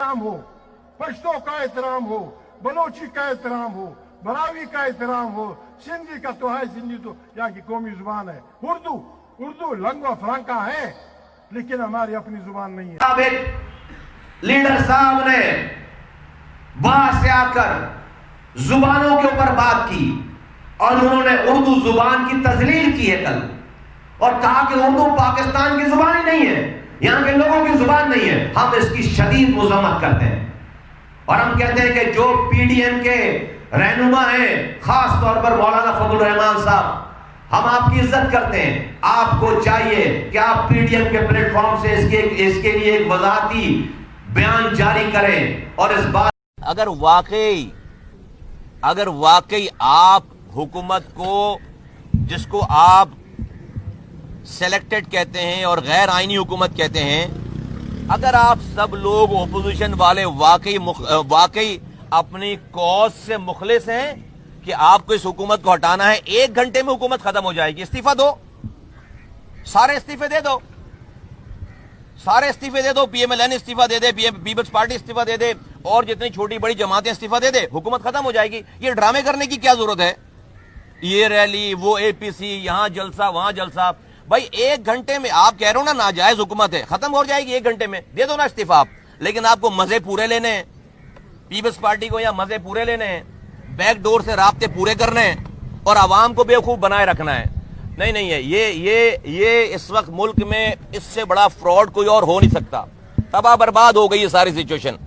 हो, पश्तो का एहतराम हो, बलोची का एहतराम हो, बरावी का एहतराम हो, सिंधी का तो है, सिंधी तो यहाँ की कौमी जुबान है। उर्दू लंगवा फ्रांका है, लेकिन हमारी अपनी जुबान नहीं है। अब एक लीडर साहब ने वहां से आकर जुबानों के ऊपर बात की और उन्होंने उर्दू जुबान की तजलील की है कल, और कहा कि उर्दू पाकिस्तान की जुबान ही नहीं है, यहाँ के लोगों की जुबान नहीं है। हम इसकी शदीद मुज़म्मत करते हैं और हम कहते हैं कि जो पीडीएम के रहनुमा हैं, खास तौर पर मौलाना फजलुर रहमान साहब, हम आपकी इज्जत करते हैं। आपको चाहिए कि आप पीडीएम के प्लेटफॉर्म से इसके लिए एक वजाहती बयान जारी करें और इस बात अगर वाकई आप हुकूमत को, जिसको आप सेलेक्टेड कहते हैं और गैर आईनी हुकूमत कहते हैं, अगर आप सब लोग ओपोजिशन वाले वाकई अपनी कॉज से मुखलिस हैं कि आपको इस हुकूमत को हटाना है, 1 घंटे में हुकूमत खत्म हो जाएगी। इस्तीफा दो, सारे इस्तीफे दे दो, सारे इस्तीफे दे दो। पीएमएलएन इस्तीफा दे दे, पीपल्स पार्टी इस्तीफा दे दे, और जितनी छोटी बड़ी जमातें इस्तीफा दे दे, हुकूमत खत्म हो जाएगी। ये ड्रामे करने की क्या जरूरत है? ये रैली, वो एपीसी, यहां जलसा, वहां जलसा। भाई 1 घंटे में, आप कह रहे हो ना नाजायज हुकूमत है, खत्म हो जाएगी 1 घंटे में, दे दो ना इस्तीफा आप। लेकिन आपको मजे पूरे लेने हैं, पीपल्स पार्टी को या मजे पूरे लेने हैं, बैक डोर से राब्ते पूरे करने हैं और आवाम को बेवकूफ बनाए रखना है। नहीं है, ये इस वक्त मुल्क में इससे बड़ा फ्रॉड कोई और हो नहीं सकता। तबाह बर्बाद हो गई ये सारी सिचुएशन।